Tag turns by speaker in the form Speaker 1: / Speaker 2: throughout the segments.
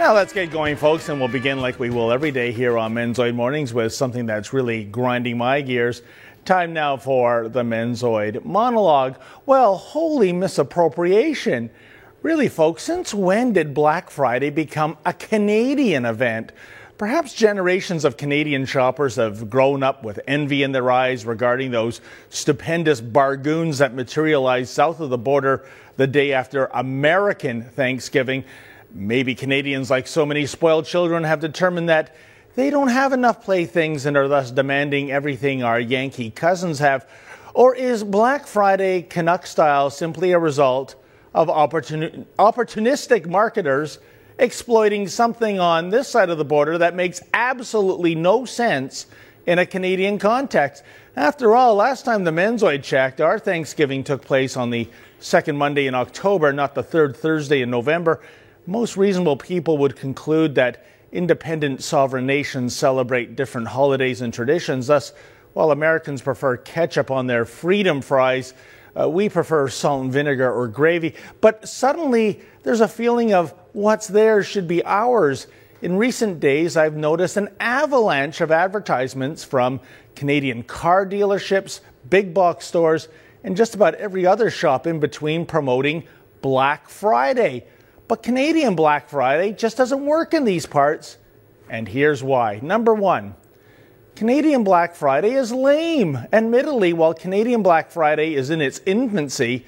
Speaker 1: Now let's get going, folks, and we'll begin like we will every day here on Menzoid Mornings with something that's really grinding my gears. Time now for the Menzoid monologue. Well, holy misappropriation. Really, folks, since when did Black Friday become a Canadian event? Perhaps generations of Canadian shoppers have grown up with envy in their eyes regarding those stupendous bargains that materialize south of the border the day after American Thanksgiving. Maybe Canadians, like so many spoiled children, have determined that they don't have enough playthings and are thus demanding everything our Yankee cousins have. Or is Black Friday Canuck style simply a result of opportunistic marketers exploiting something on this side of the border that makes absolutely no sense in a Canadian context? After all, last time the Menzoid checked, our Thanksgiving took place on the second Monday in October, not the third Thursday in November. Most reasonable people would conclude that independent sovereign nations celebrate different holidays and traditions. Thus, while Americans prefer ketchup on their freedom fries, we prefer salt and vinegar or gravy. But suddenly, there's a feeling of what's theirs should be ours. In recent days, I've noticed an avalanche of advertisements from Canadian car dealerships, big box stores, and just about every other shop in between promoting Black Friday. But Canadian Black Friday just doesn't work in these parts, and here's why. Number one, Canadian Black Friday is lame. Admittedly, while Canadian Black Friday is in its infancy,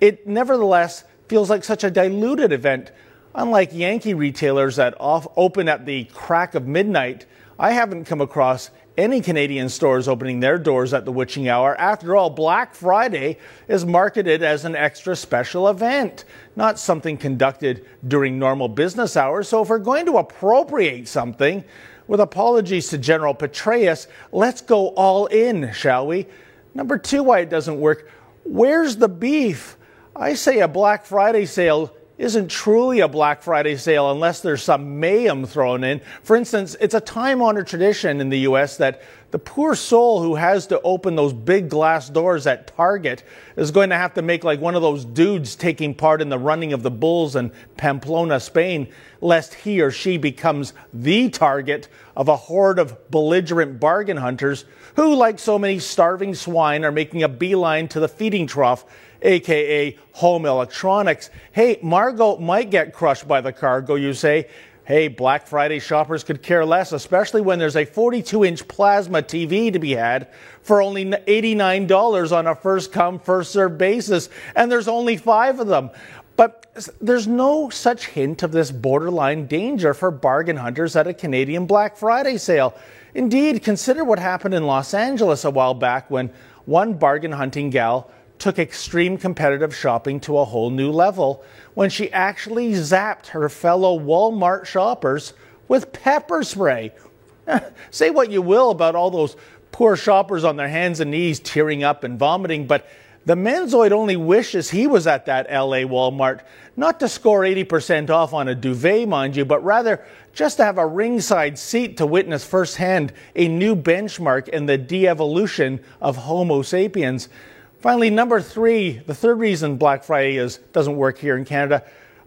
Speaker 1: it nevertheless feels like such a diluted event. Unlike Yankee retailers that open at the crack of midnight, I haven't come across any Canadian stores opening their doors at the witching hour. After all, Black Friday is marketed as an extra special event, not something conducted during normal business hours. So if we're going to appropriate something, with apologies to General Petraeus, let's go all in, shall we? Number two, why it doesn't work. Where's the beef? I say a Black Friday sale isn't truly a Black Friday sale unless there's some mayhem thrown in. For instance, it's a time-honored tradition in the U.S. that the poor soul who has to open those big glass doors at Target is going to have to make like one of those dudes taking part in the running of the bulls in Pamplona, Spain, lest he or she becomes the target of a horde of belligerent bargain hunters who, like so many starving swine, are making a beeline to the feeding trough, a.k.a. home electronics. Hey, Margot might get crushed by the cargo, you say. Hey, Black Friday shoppers could care less, especially when there's a 42-inch plasma TV to be had for only $89 on a first-come, first-served basis, and there's only 5 of them. But there's no such hint of this borderline danger for bargain hunters at a Canadian Black Friday sale. Indeed, consider what happened in Los Angeles a while back when one bargain hunting gal took extreme competitive shopping to a whole new level when she actually zapped her fellow Walmart shoppers with pepper spray. Say what you will about all those poor shoppers on their hands and knees tearing up and vomiting, but the Menzoid only wishes he was at that LA Walmart, not to score 80% off on a duvet, mind you, but rather just to have a ringside seat to witness firsthand a new benchmark in the de-evolution of Homo sapiens. Finally, number 3, the third reason Black Friday doesn't work here in Canada,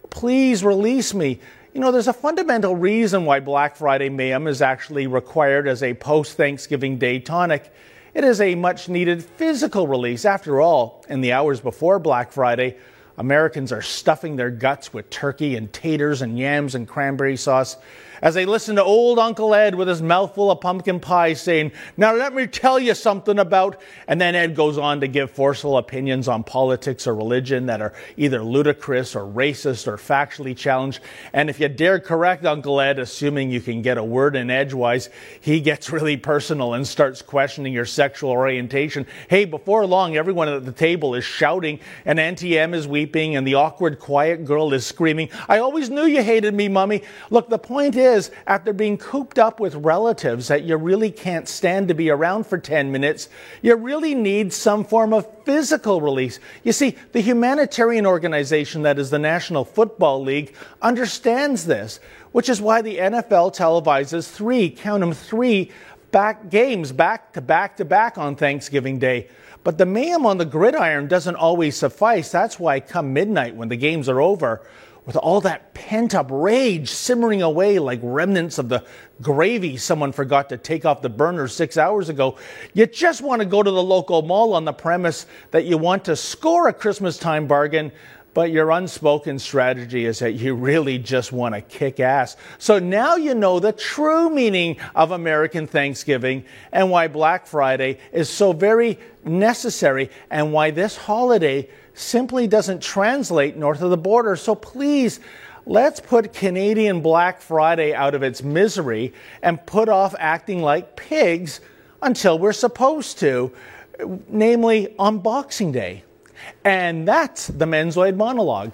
Speaker 1: please release me. You know, there's a fundamental reason why Black Friday mayhem is actually required as a post-Thanksgiving Day tonic. It is a much-needed physical release. After all, in the hours before Black Friday, Americans are stuffing their guts with turkey and taters and yams and cranberry sauce as they listen to old Uncle Ed with his mouth full of pumpkin pie saying, "Now let me tell you something about," and then Ed goes on to give forceful opinions on politics or religion that are either ludicrous or racist or factually challenged. And if you dare correct Uncle Ed, assuming you can get a word in edgewise, he gets really personal and starts questioning your sexual orientation. Hey, before long, everyone at the table is shouting, and Auntie M is weeping, and the awkward, quiet girl is screaming, "I always knew you hated me, Mummy." Look, the point is, after being cooped up with relatives that you really can't stand to be around for 10 minutes, you really need some form of physical release. You see, the humanitarian organization that is the National Football League understands this, which is why the NFL televises 3 games back to back on Thanksgiving Day. But the mayhem on the gridiron doesn't always suffice. That's why come midnight, when the games are over, with all that pent-up rage simmering away like remnants of the gravy someone forgot to take off the burner 6 hours ago, you just want to go to the local mall on the premise that you want to score a Christmas time bargain, but your unspoken strategy is that you really just want to kick ass. So now you know the true meaning of American Thanksgiving and why Black Friday is so very necessary and why this holiday simply doesn't translate north of the border. So please, let's put Canadian Black Friday out of its misery and put off acting like pigs until we're supposed to, namely on Boxing Day. And that's the Menzoid Monologue.